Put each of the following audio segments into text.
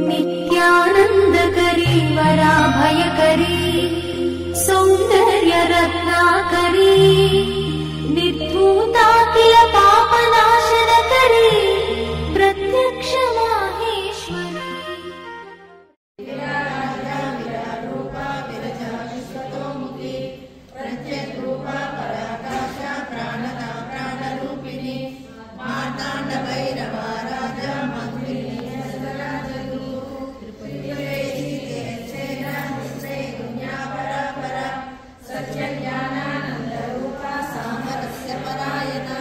नित्यानन्दकरी वराभयकरी सौन्दर्यरत्नाकरी निर्धूताखिल पापनाशनकरी प्रत्यक्ष माहेश्वरी प्रत्यग्रूपा पराकाशा प्राणदा प्राणरूपिणी मार्ताण्ड भैरवा राजा मंत्रिणी सत्यज्ञानानंद रूपा सामरस्य परायणा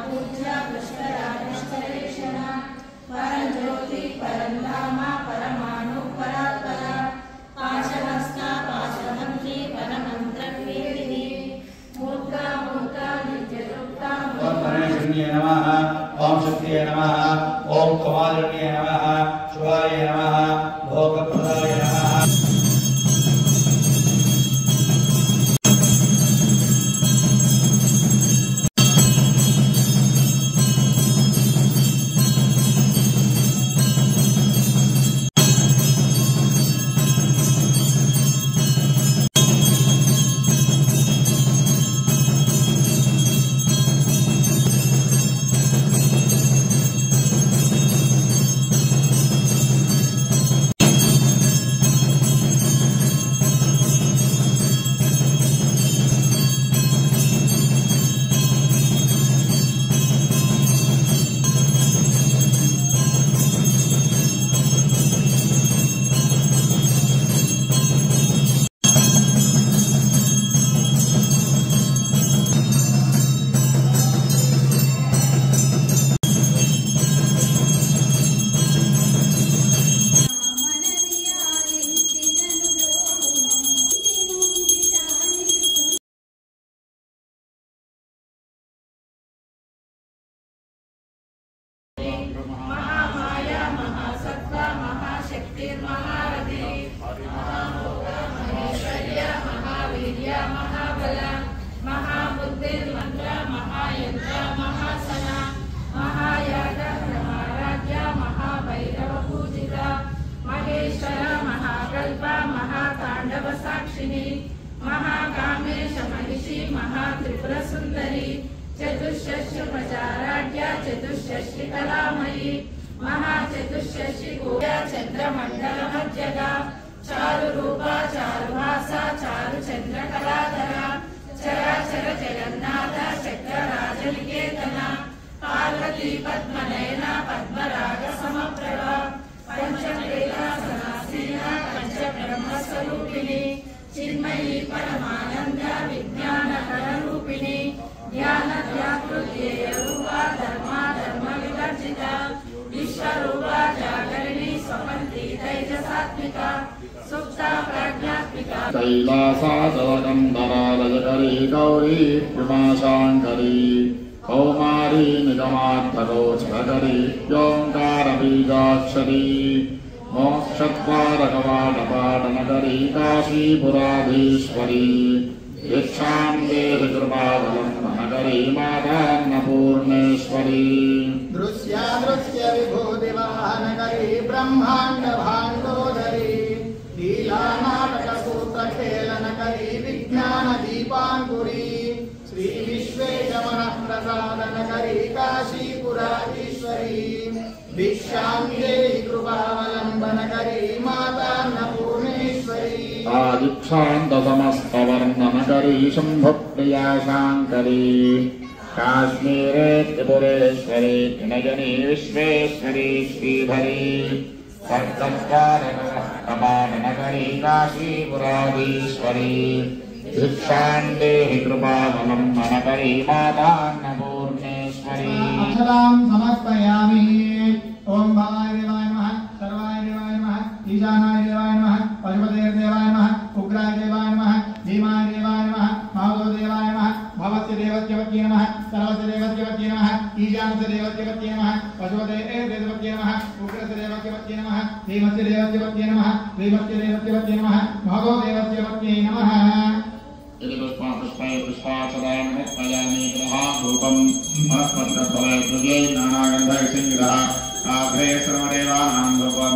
पूज्या पुष्कराष्टरेशना परज्योति परंधामा परमाणु परात्परा पाशहस्ता पाशमंत्री परमंत्रवेदिनी मूर्ता मूर्ता नित्यरूपा ओम गणेशाय नमः ओम शक्तिये नमः ओम कमालिन्ये नमः शिवाय नमः भोगप्रदाय नमः महाकामेश महिषी महात्रिपुर सुंदरी चतुष्षष्टि प्रचाराढ्या चतुष्षष्टि कलामयी महाचतुष्षष्टि गोया चंद्रमंडल मध्यगा चारु रूपा चारुभासा चारु चंद्र कलाधरा चराचर जगन्नाथ चक्रराज निकेतना पार्वती पद्मनयना पद्मराग समप्रभा पंचक्लेशा सनासीना पंच ब्रह्म स्वरूपिणी चिन्मयी परमानंद विज्ञान रूपिणी ज्ञान व्याकृत्येय रूपा धर्मा धर्म विवर्जिता विश्वरूपा जागरिणी स्वपन्ती तैजसात्मिका सुप्ता प्रज्ञात्मिका कैलासाचलकन्दरालयकरी गौरी विमाशाङ्करी कौमारी निगमार्थगोचरकरी योऽङ्कारबीजाक्षरी मोक्षद्वारकवाटपाटनकरी काशीपुराधीश्वरी दीक्षां देहि कृपावलम्बनकरी मातान्नपूर्णेश्वरी दृश्यादृश्य विभूतिवाहनकरी ब्रह्माण्ड भाण्डोदरी लीलानाटकसूत्रखेलनकरी विज्ञान दीपाङ्कुरी श्री विश्वेशमनः प्रसादनकरी काशीपुराधीश्वरी भिक्षां देहि कृपावलम्बनकरी मातान्नपूर्णेश्वरी आदिक्षान्तसमस्तवर्णनकरी शम्भुप्रिया शाङ्करी काश्मीरे त्रिपुरेश्वरी नयनी विश्वेश्वरी श्रीधरी सर्गद्वारकपाटनकरी काशीपुराधीश्वरी भिक्षां देहि कृपावलम्बनकरी मातान्नपूर्णेश्वरी अक्षरां समर्पयामि। ओम भावाय देवाय नमः सर्वाय देवाय नमः ईशानाय देवाय नमः पशुपते देवाय नमः उग्राय देवाय नमः भीमाय देवाय नमः माधव देवाय नमः भवस्य देवत्यवत्यै नमः सर्वस्य देवत्यवत्यै नमः ईशानस्य देवत्यवत्यै नमः पशुपते देवत्यवत्यै नमः उग्रस्य देवत्यवत्यै नमः भीमस्य देवत्यवत्यै नमः भीमस्य देवत्यवत्यै नमः माधव देवत्यवत्यै नमः। इति पुष्पाय पुष्पाचरामि धूपं महत्पत्रफलय नानागन्धैः आग्रहे सर्वदेवानां भगवान्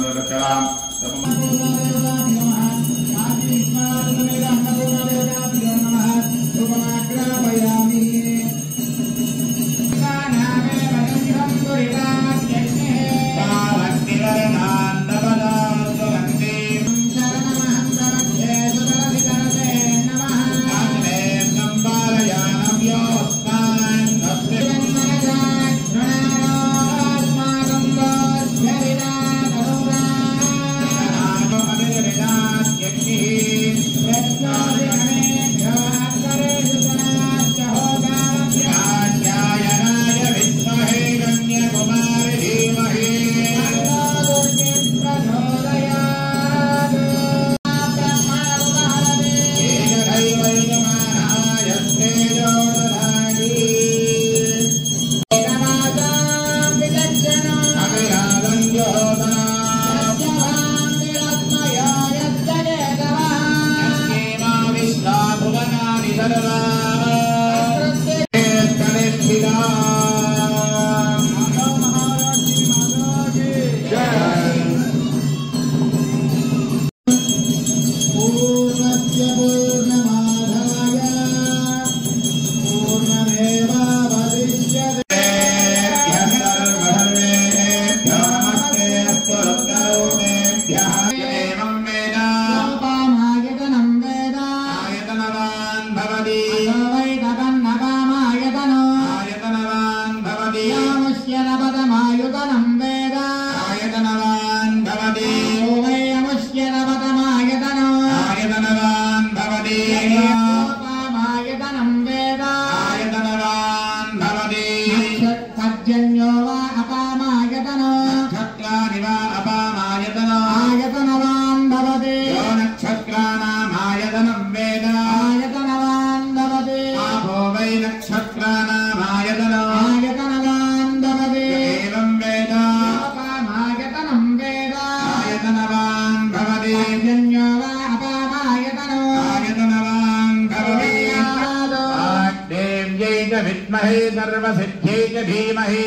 विद्महे सर्वसिद्ध्यै च धीमहि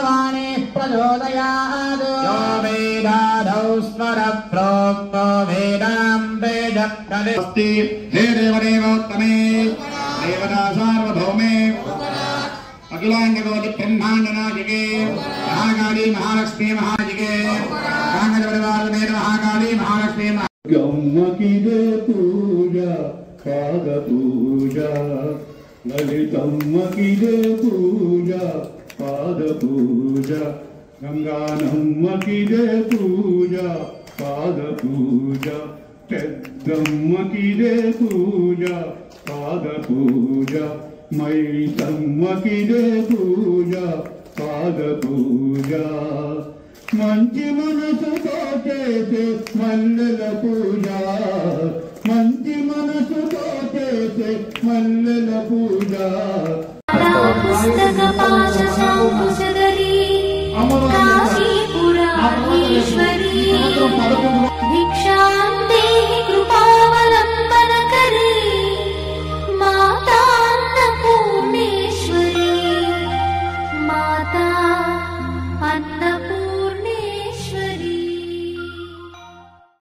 वाणी प्रचोदयात् यो वेदादौ स्मर प्रोक्तो वेदां वेदप्रतिष्ठति हे देवदेवोत्तमे देवता सार्वभौमे अखिलाण्डकोटि ब्रह्माण्डनायिके महाकाली महालक्ष्मी महाजिके कांगजपरिवारमेव महाकाली महालक्ष्मी गम्मकिदे पूजा पाद पूजा ललितम्मकिदे पूजा पाद पूजा गंगानम्मकिदे पूजा पाद पूजा पेद्दम्मकिदे पूजा पाद पूजा मैतम्मकिदे पूजा पाद पूजा మంచి మనసుతో చేసే మల్లెల పూజ మంచి మనసుతో చేసే మల్లెల పూజ పుస్తక పాశ శాంకుశధరీ కాశీపురాధీశ్వరీ భిక్ష